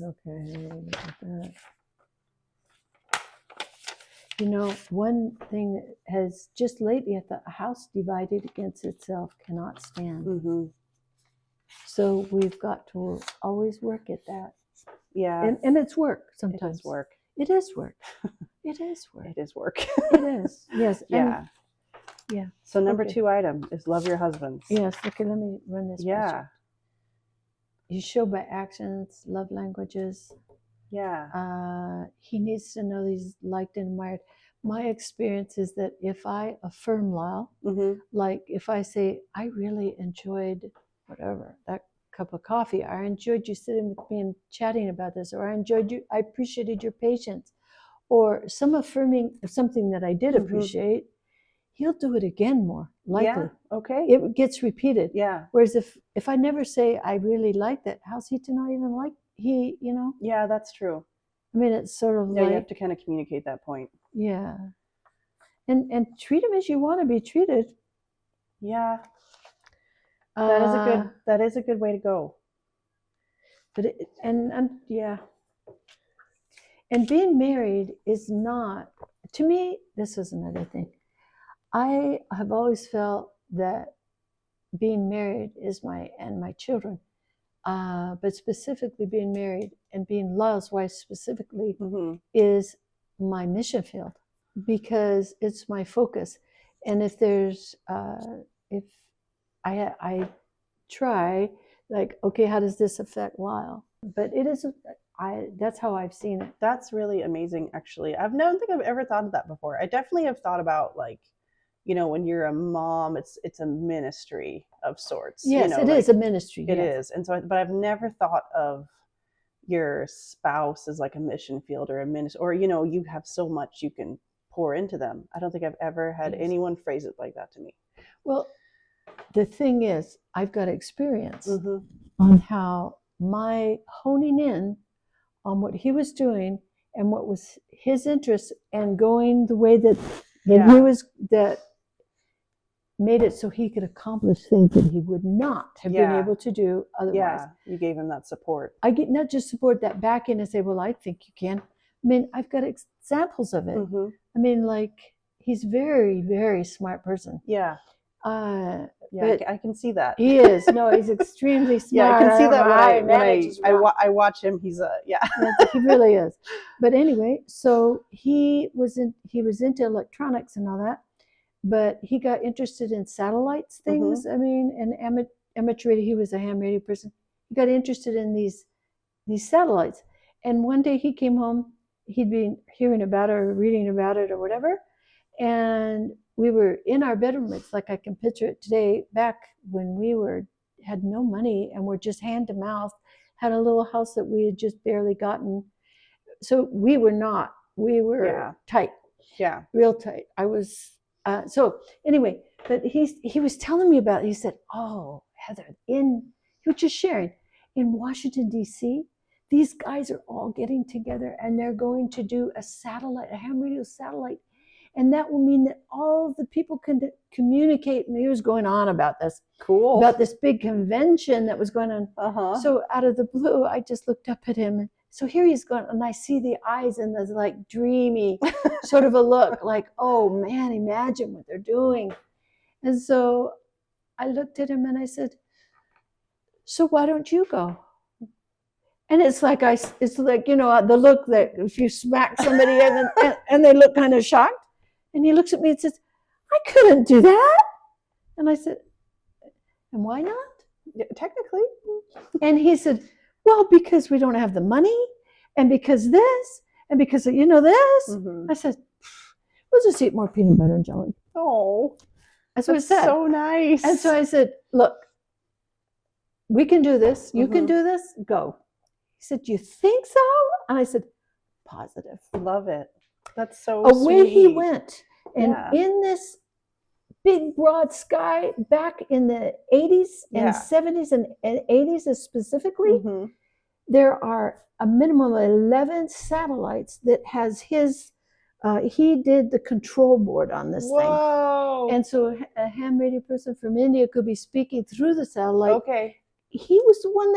Okay, look at that. You know, one thing that has just lately, a house divided against itself cannot stand. Mm-hmm. So we've got to always work at that. Yeah. And it's work sometimes. It is work. It is work. It is work. It is work. It is. Yes. Yeah. Yeah. So number Okay. 2 item is love your husbands. Yes. Okay, let me run this. Yeah. Picture. You show by actions, love languages. Yeah. He needs to know he's liked and admired. My experience is that if I affirm Lyle, Mm-hmm. like if I say, I really enjoyed whatever, that cup of coffee, I enjoyed you sitting with me and chatting about this, or I appreciated your patience, or some affirming of something that I did appreciate, he'll do it again more likely. Yeah. Okay. It gets repeated. Yeah. Whereas if I never say I really like that, how's he to not even like Yeah, that's true. I mean, it's sort of Yeah, like you have to kind of communicate that point. yeah, and treat him as you want to be treated. Yeah. That is a good way to go. But yeah, and being married is not, to me, this is another thing. I have always felt that being married is my children, but specifically being married and being Lyle's wife specifically is my mission field, because it's my focus. And if there's if I try, like, okay, how does this affect Lyle? But it is, that's how I've seen it. That's really amazing, actually. I don't think I've ever thought of that before. I definitely have thought about, like, when you're a mom, it's a ministry of sorts. Yes, it is a ministry. It is. And so, but I've never thought of your spouse as like a mission field or a ministry, or, you have so much you can pour into them. I don't think I've ever had anyone phrase it like that to me. Well, the thing is, I've got experience on how my honing in on what he was doing and what was his interest, and going the way that he was, that made it so he could accomplish things that he would not have been able to do otherwise. Yeah, you gave him that support. I get not just support, that back in and say, well, I think you can. I mean, I've got examples of it. I mean, like, he's very, very smart person. Yeah. Yeah, I can see that. He is. No, he's extremely smart. Yeah, I can see that when I watch him. He's he really is. But anyway, so he was into electronics and all that, but he got interested in satellites things. I mean, and amateur radio. He was a ham radio person. He got interested in these satellites, and one day he came home. He'd been hearing about it or reading about it or whatever, and we were in our bedroom. It's like I can picture it today, back when we had no money and were just hand to mouth, had a little house that we had just barely gotten. So we were tight. Yeah. Real tight. I was, so anyway, but he was telling me about it. He said, oh, Heather, he was just sharing, in Washington, D.C., these guys are all getting together and they're going to do a ham radio satellite. And that will mean that all the people can communicate. And he was going on about this. Cool. About this big convention that was going on. So out of the blue, I just looked up at him. So here he's going, and I see the eyes and the like dreamy sort of a look, like, oh man, imagine what they're doing. And so I looked at him and I said, so why don't you go? And it's like, the look that if you smack somebody and they look kind of shocked. And he looks at me and says, I couldn't do that. And I said, and why not? Yeah, technically. And he said, well, because we don't have the money, and because this, and because this. I said, we'll just eat more peanut butter and jelly. Oh, that's what I said. So nice. And so I said, look, we can do this. You can do this. Go. He said, do you think so? And I said, positive. Love it. That's so away sweet. He went. And in this big broad sky, back in the 80s and 70s and 80s specifically, there are a minimum of 11 satellites that has his, he did the control board on this thing. And so a ham radio person from India could be speaking through the satellite. Okay. He was the one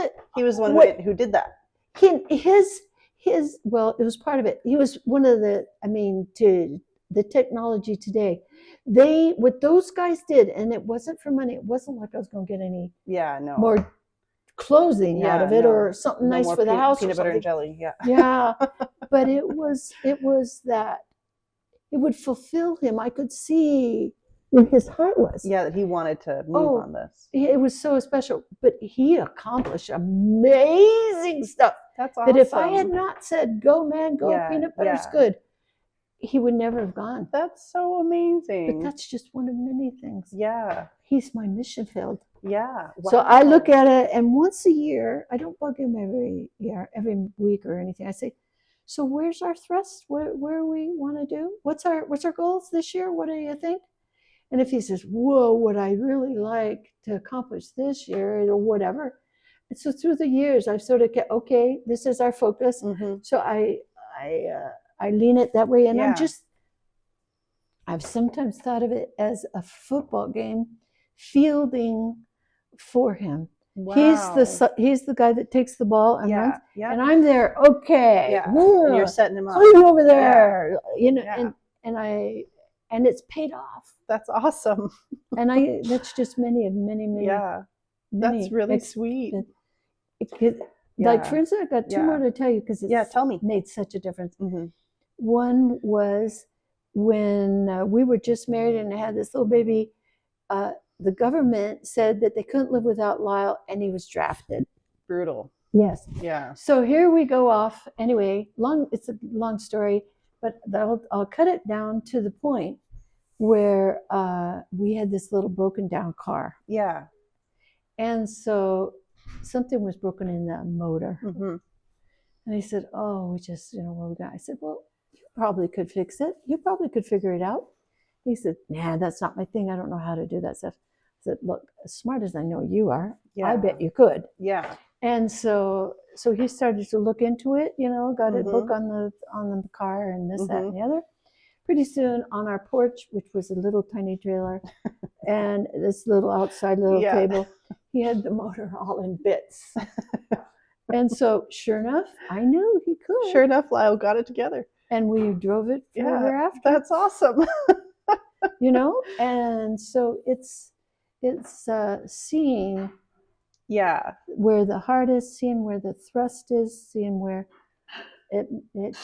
who did that. his well, it was part of it. He was one of the, to the technology today. What those guys did, and it wasn't for money. It wasn't like I was going to get any no. more clothing out of it, no. or something No nice more for the house, peanut or butter and something. jelly. Yeah. Yeah, but it was that it would fulfill him. I could see where his heart was. Yeah, that he wanted to move on this. It was so special, but he accomplished amazing stuff. That's awesome. That if I had not said, "Go, man, go, peanut butter's good," he would never have gone. That's so amazing. But that's just one of many things. Yeah. He's my mission field. Yeah. Wow. So I look at it, and once a year, I don't bug him every week or anything. I say, "So where's our thrust? Where we want to do? What's our goals this year? What do you think?" And if he says, "Whoa, what I really like to accomplish this year," or whatever. And so through the years, I've sort of kept, okay, this is our focus. Mm-hmm. So I lean it that way. And I've sometimes thought of it as a football game, fielding for him. Wow. He's the guy that takes the ball and runs, and I'm there. Okay, and you're setting him up. Put him over there, and it's paid off. That's awesome. And that's just many. Yeah, that's really sweet. Like, for instance, I've got two more to tell you, because tell me. Made such a difference. Mm-hmm. One was when we were just married and I had this little baby. The government said that they couldn't live without Lyle, and he was drafted. Brutal. Yes. Yeah. So here we go off. Anyway, it's a long story, but I'll cut it down to the point where we had this little broken down car. Yeah. And so something was broken in the motor. Mm-hmm. And he said, "Oh, we just, what we got?" I said, "Well, you probably could fix it. You probably could figure it out." He said, "Nah, that's not my thing. I don't know how to do that stuff." I said, "Look, as smart as I know you are, I bet you could." Yeah. And so he started to look into it, got a book on the car and this, that, and the other. Pretty soon, on our porch, which was a little tiny trailer, and this little outside table, he had the motor all in bits. And so, sure enough, I knew he could. Sure enough, Lyle got it together. And we drove it forever after. That's awesome. And so it's seeing where the heart is, seeing where the thrust is, seeing where it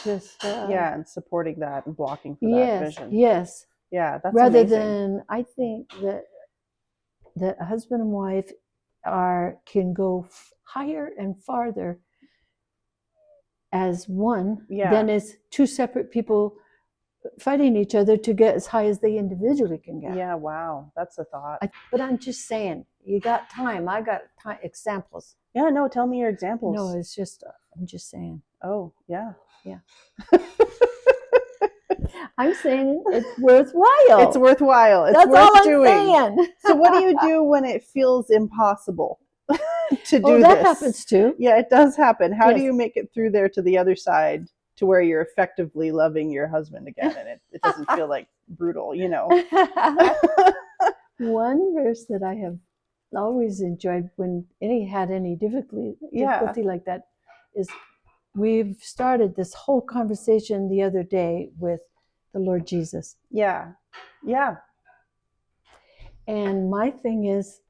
just and supporting that and blocking for that vision. Yes. Yeah, that's rather amazing. than, I think that a husband and wife can go higher and farther as one than as two separate people fighting each other to get as high as they individually can get. Yeah, wow, that's a thought. But I'm just saying, you got time. I got examples. Yeah, no, tell me your examples. No, it's just, I'm just saying. Oh, yeah. Yeah. I'm saying it's worthwhile. It's worthwhile. It's That's worth all I'm doing. saying. So what do you do when it feels impossible to do this? That happens too. Yeah, it does happen. How do you make it through there to the other side, to where you're effectively loving your husband again, and it doesn't feel like brutal, One verse that I have always enjoyed when had any difficulty like that is, we've started this whole conversation the other day with the Lord Jesus. Yeah. Yeah. And my thing is,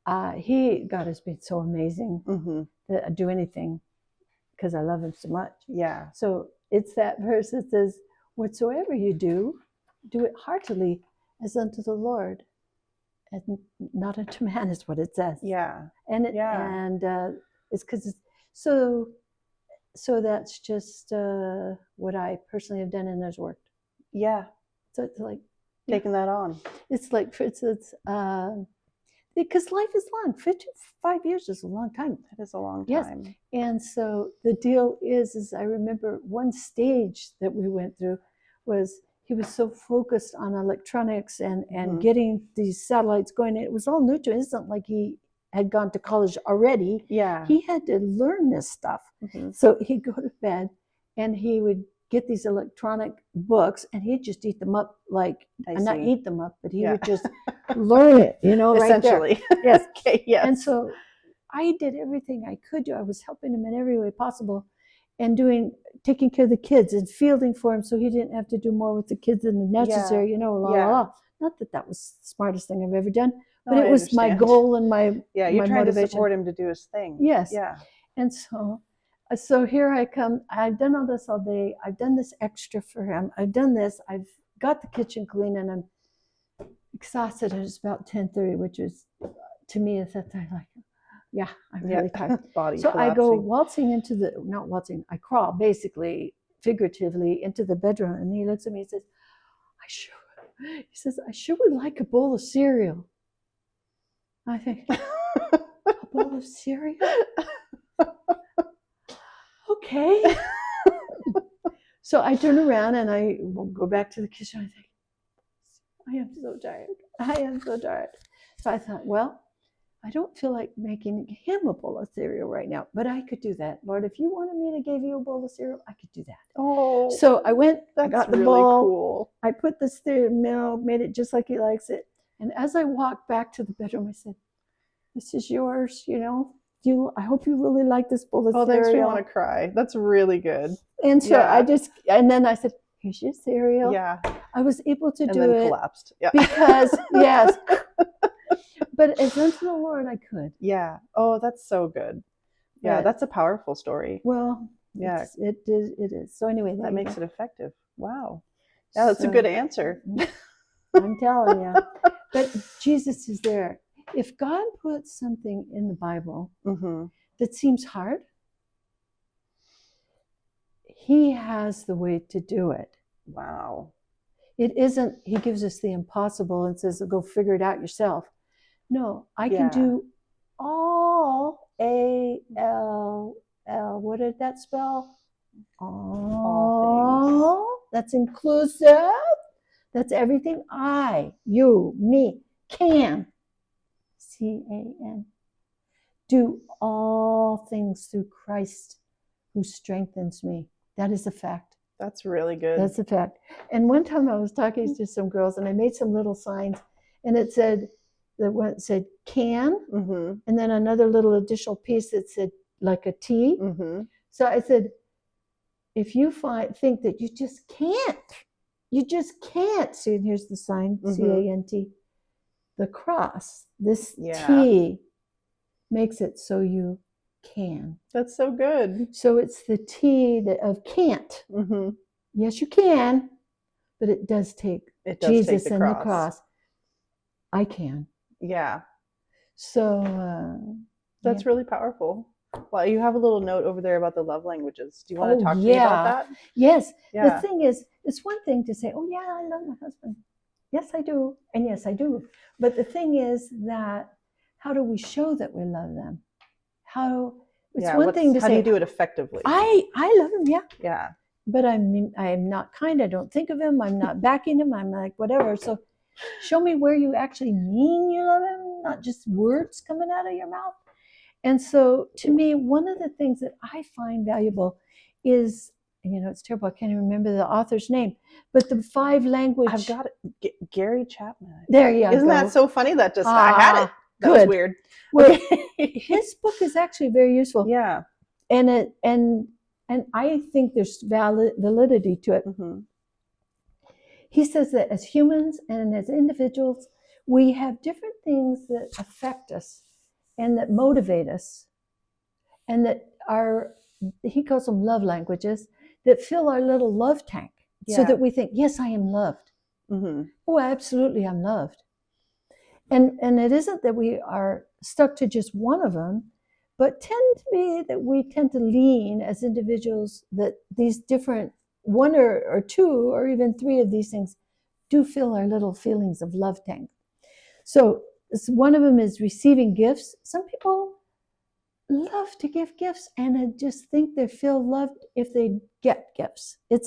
God has been so amazing that I do anything because I love him so much. Yeah. So it's that verse that says, "Whatsoever you do, do it heartily as unto the Lord, and not unto man," is what it says. Yeah. And it's because so that's just what I personally have done, and has worked. Yeah. So it's like taking that on. It's like, for instance, because life is long. 55 years is a long time. It is a long time. Yes. And so the deal is I remember one stage that we went through was he was so focused on electronics and getting these satellites going. It was all new to him. It isn't like he had gone to college already. Yeah. He had to learn this stuff. So he'd go to bed and he would get these electronic books and he'd just eat them up, not eat them up, but he would just learn it, right there. Essentially. Yes. Okay, yes. And so I did everything I could do. I was helping him in every way possible and taking care of the kids and fielding for him so he didn't have to do more with the kids than necessary, Yeah. la, Yeah. la, la. Not that that was the smartest thing I've ever done, No, but it I was my understand. goal and my Yeah, you're my trying motivation. to support him to do his thing. Yes. Yeah. And so here I come. I've done all this all day. I've done this extra for him. I've done this. I've got the kitchen clean, and I'm exhausted. It's about 10:30, which is to me at that time like, yeah, I'm really tired. Body So collapsing. I go waltzing not waltzing. I crawl basically, figuratively, into the bedroom, and he looks at me and says, I sure would like a bowl of cereal. I think, a bowl of cereal? Okay. So I turn around and I go back to the kitchen. I think, I am so tired. I am so tired. So I thought, well, I don't feel like making him a bowl of cereal right now, but I could do that. Lord, if you wanted me to give you a bowl of cereal, I could do that. Oh, so I went, I got the really bowl, cool. I put the cereal, made it just like he likes it. And as I walked back to the bedroom, I said, this is yours, I hope you really like this bowl of cereal. Oh, that makes me want to cry. That's really good. And so and then I said, here's your cereal. Yeah. I was able to do it. And then collapsed. Yeah. Because, yes. But as unto the Lord, I could. Yeah. Oh, that's so good. Yeah, that's a powerful story. Well, yeah, it is. So anyway, that makes it effective. Wow. Yeah, that's a good answer. I'm telling you. But Jesus is there. If God puts something in the Bible that seems hard, he has the way to do it. Wow. It isn't, he gives us the impossible and says, go figure it out yourself. No, I can do all, A-L-L, what did that spell? All things. That's inclusive. That's everything you, me, can. C-A-N. Do all things through Christ who strengthens me. That is a fact. That's really good. That's a fact. And one time I was talking to some girls and I made some little signs and it said, the one that said can, and then another little additional piece that said like a T. So I said, if you think that you just can't, see, and here's the sign, C-A-N-T, the cross, this T makes it so you can. That's so good. So it's the T of can't. Yes, you can, but it does take Jesus and the cross. I can. Yeah. So that's really powerful. Well, you have a little note over there about the love languages. Do you want to talk to me about that? Yes. Yeah. The thing is, it's one thing to say, oh, yeah, I love my husband. Yes, I do. And yes, I do. But the thing is that how do we show that we love them? It's one thing to say. How do you do it effectively? I love him, yeah. Yeah. But I'm not kind. I don't think of him. I'm not backing him. I'm like, whatever. So show me where you actually mean you love him, not just words coming out of your mouth. And so to me, one of the things that I find valuable is, it's terrible. I can't even remember the author's name, but the 5 language. I've got it. Gary Chapman. There you go. Isn't that so funny? I had it. That was weird. Well, his book is actually very useful. Yeah. And I think there's validity to it. He says that as humans and as individuals, we have different things that affect us and that motivate us and that he calls them love languages, that fill our little love tank so that we think, yes, I am loved. Oh, absolutely, I'm loved. And it isn't that we are stuck to just one of them, but we tend to lean as individuals that these different 1 or 2 or even 3 of these things do fill our little feelings of love tank. So one of them is receiving gifts. Some people love to give gifts and I just think they feel loved if they get gifts. It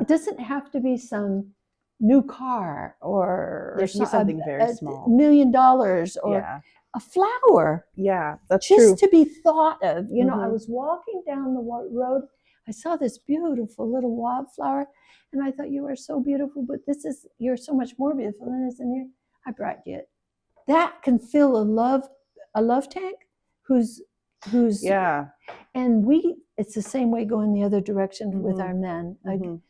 doesn't have to be some new car or something very small, $1 million or a flower. Yeah, that's just true. To be thought of. I was walking down the road. I saw this beautiful little wildflower, and I thought, you are so beautiful, but you're so much more beautiful than this. And I brought you it. That can fill a love tank who's Yeah. and it's the same way going the other direction with our men.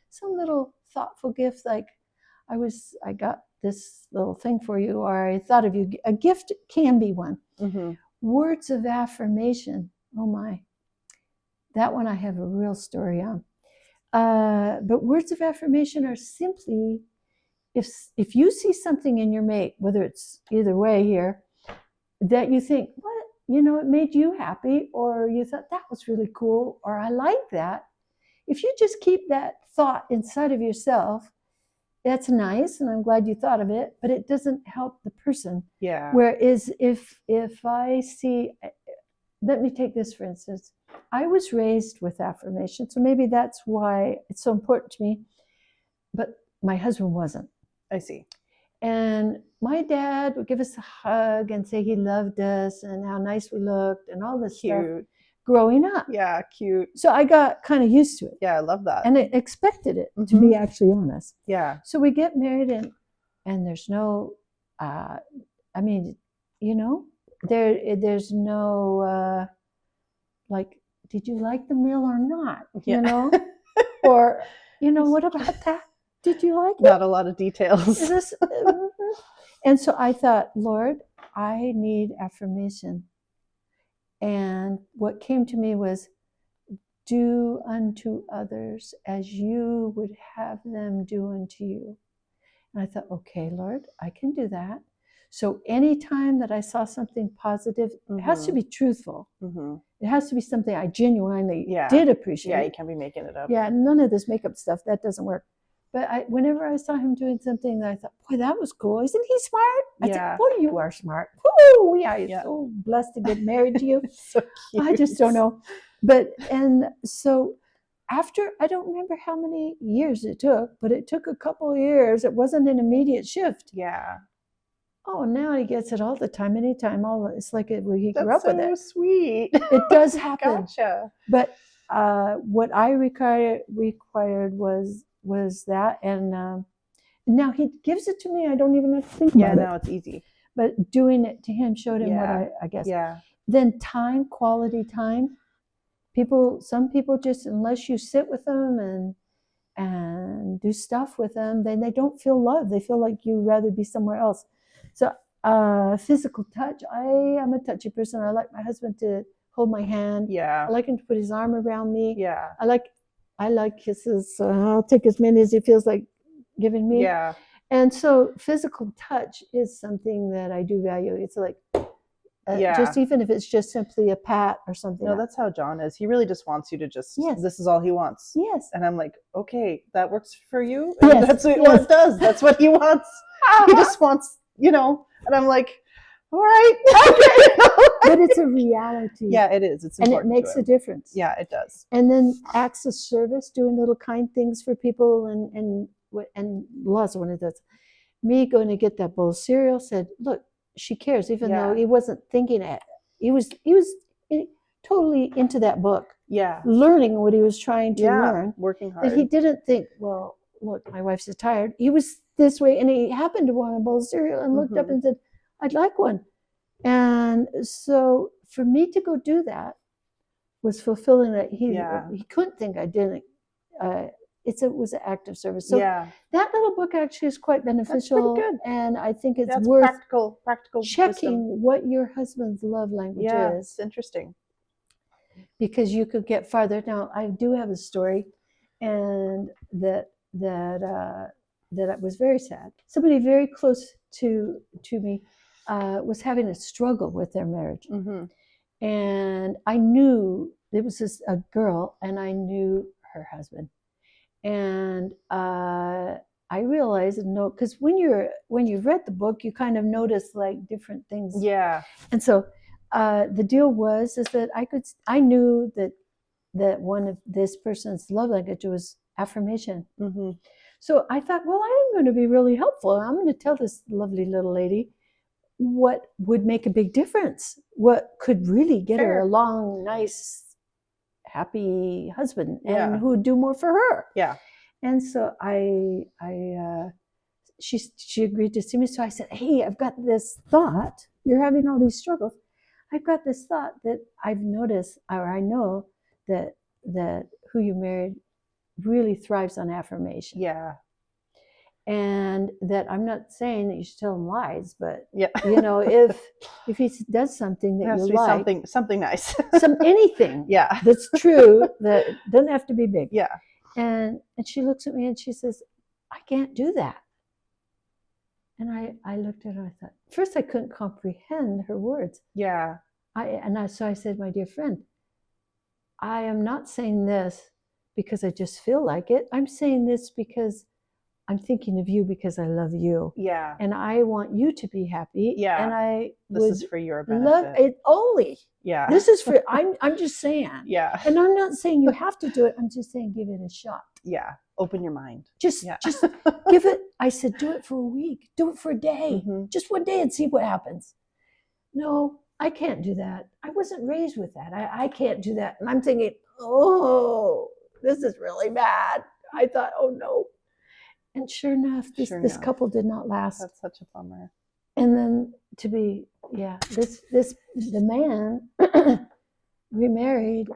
Some little thoughtful gift, like I got this little thing for you, or I thought of you. A gift can be one. Words of affirmation. Oh my, that one I have a real story on. But words of affirmation are simply, if you see something in your mate, whether it's either way here, that you think, what, it made you happy, or you thought that was really cool, or I like that. If you just keep that thought inside of yourself, that's nice, and I'm glad you thought of it, but it doesn't help the person. Yeah. Whereas if I see, let me take this for instance. I was raised with affirmation, so maybe that's why it's so important to me, but my husband wasn't. I see. And my dad would give us a hug and say he loved us and how nice we looked and all this stuff growing up. Yeah, cute. So I got kind of used to it. Yeah, I love that. And I expected it, to be actually honest. Yeah. So we get married and there's no, there's no, like, did you like the meal or not? Yeah. Or, what about that? Did you like it? Not a lot of details. And so I thought, Lord, I need affirmation. And what came to me was, do unto others as you would have them do unto you. And I thought, okay, Lord, I can do that. So anytime that I saw something positive, it has to be truthful. It has to be something I genuinely did appreciate. Yeah, you can't be making it up. Yeah, none of this makeup stuff, that doesn't work. But whenever I saw him doing something, I thought, boy, that was cool. Isn't he smart? I said, boy, you are smart. Woo, we are so blessed to get married to you. So cute. I just don't know. And so after, I don't remember how many years it took, but it took a couple of years. It wasn't an immediate shift. Yeah. Oh, now he gets it all the time, anytime. It's like he grew up with it. That's so sweet. It does happen. Gotcha. But what I required was that, and now he gives it to me. I don't even have to think about it. Yeah, now it's easy. But doing it to him showed him what I guess. Yeah. Then quality time. Some people just, unless you sit with them and do stuff with them, then they don't feel loved. They feel like you'd rather be somewhere else. So physical touch. I am a touchy person. I like my husband to hold my hand. Yeah. I like him to put his arm around me. Yeah. I like kisses. So I'll take as many as he feels like giving me. Yeah. And so physical touch is something that I do value. It's like, just even if it's just simply a pat or something. No, that's how John is. He really just wants you to this is all he wants. Yes. And I'm like, okay, that works for you? Yes. That's what it does. That's what he wants. He just wants, and I'm like, all right. But it's a reality. Yeah, it is. It's important. And it makes a difference. Yeah, it does. And then acts of service, doing little kind things for people, and lots of one of those. Me going to get that bowl of cereal, said, look, she cares, even though he wasn't thinking it. He was totally into that book. Yeah. Learning what he was trying to learn. Working hard. That he didn't think, well, look, my wife's so tired. He was this way, and he happened to want a bowl of cereal and looked up and said, I'd like one. And so for me to go do that was fulfilling. That he couldn't think I didn't. It was an act of service. So that little book actually is quite beneficial. That's pretty good. And I think it's worth practical checking wisdom. What your husband's love language is. It's interesting. Because you could get farther. Now, I do have a story, and that was very sad. Somebody very close to me was having a struggle with their marriage. And I knew it was a girl, and I knew her husband. And I realized, because when you've read the book, you kind of notice like different things. Yeah. And so the deal is that I knew that one of this person's love language was affirmation. So I thought, well, I am going to be really helpful. I'm going to tell this lovely little lady what would make a big difference, what could really get her a long, nice, happy husband, and who would do more for her. Yeah. And so she agreed to see me. So I said, hey, I've got this thought. You're having all these struggles. I've got this thought that I've noticed, or I know that who you married really thrives on affirmation. Yeah. And that I'm not saying that you should tell him lies, but Yeah. if he does something It that has you to be like, something nice. anything Yeah. that's true, that doesn't have to be big. Yeah. And she looks at me and she says, I can't do that. And I looked at her, I thought, first I couldn't comprehend her words. Yeah. So I said, my dear friend, I am not saying this because I just feel like it. I'm saying this because I'm thinking of you, because I love you. Yeah. And I want you to be happy. Yeah. And this is for your benefit. Love it only. Yeah. This is for, I'm just saying. Yeah. And I'm not saying you have to do it. I'm just saying give it a shot. Yeah. Open your mind. Just give it. I said, do it for a week. Do it for a day. Mm-hmm. Just one day and see what happens. No, I can't do that. I wasn't raised with that. I can't do that. And I'm thinking, oh, this is really bad. I thought, oh no. And sure enough, this couple did not last. That's such a bummer. And then the man remarried,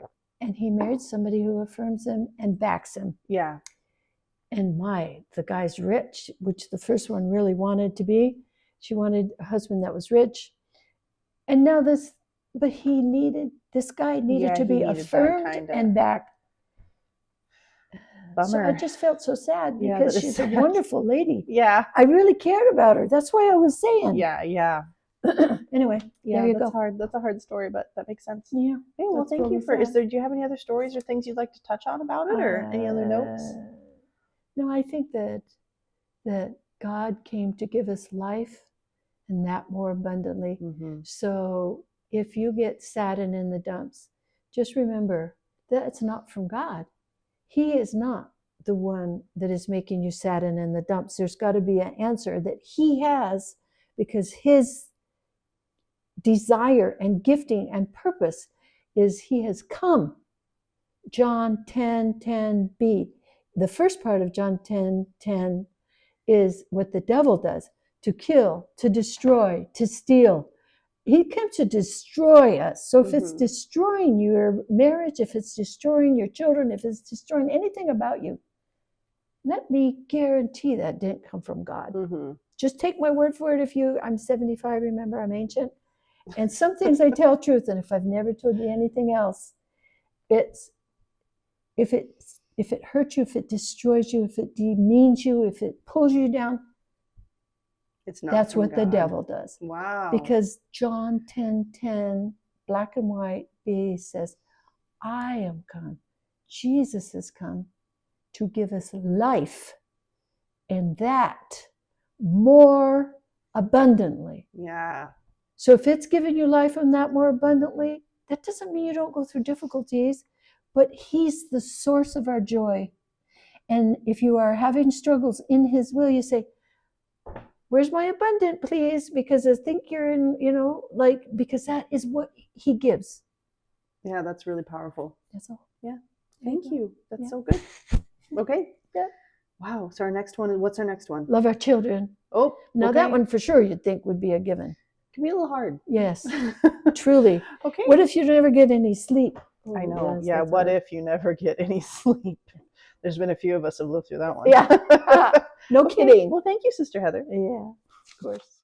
and he married somebody who affirms him and backs him. Yeah. And the guy's rich, which the first one really wanted to be. She wanted a husband that was rich. And now this guy needed to be affirmed and backed. Bummer. So I just felt so sad because she's a wonderful lady. Yeah. I really cared about her. That's why I was saying. Yeah, yeah. Anyway, yeah, there you that's go. hard. That's a hard story, but that makes sense. Yeah. Hey, well, thank you for. Do you have any other stories or things you'd like to touch on about it, or any other notes? No, I think that God came to give us life, and that more abundantly. Mm-hmm. So if you get saddened in the dumps, just remember that it's not from God. He is not the one that is making you sadden in the dumps. There's got to be an answer that he has, because his desire and gifting and purpose is he has come. John 10:10b. The first part of John 10:10 is what the devil does: to kill, to destroy, to steal. He comes to destroy us. So if it's destroying your marriage, if it's destroying your children, if it's destroying anything about you, let me guarantee that didn't come from God. Mm-hmm. Just take my word for it. I'm 75, remember, I'm ancient. And some things I tell truth, and if I've never told you anything else, it's if it hurts you, if it destroys you, if it demeans you, if it pulls you down, it's not. That's what God. The devil does. Wow. Because John 10:10, black and white, B says, I am come. Jesus has come to give us life, and that more abundantly. Yeah. So if it's giving you life and that more abundantly, that doesn't mean you don't go through difficulties, but he's the source of our joy. And if you are having struggles in his will, you say, where's my abundant, please? Because I think you're in, because that is what he gives. Yeah, that's really powerful. That's all. Yeah. Thank you. That's so good. Okay. Yeah. Wow. So what's our next one? Love our children. Oh, now that one for sure you'd think would be a given. It can be a little hard. Yes, truly. Okay. What if you never get any sleep? I know. Yeah. What if you never get any sleep? There's been a few of us who have lived through that one. Yeah. No kidding. Well, thank you, Sister Heather. Yeah, of course.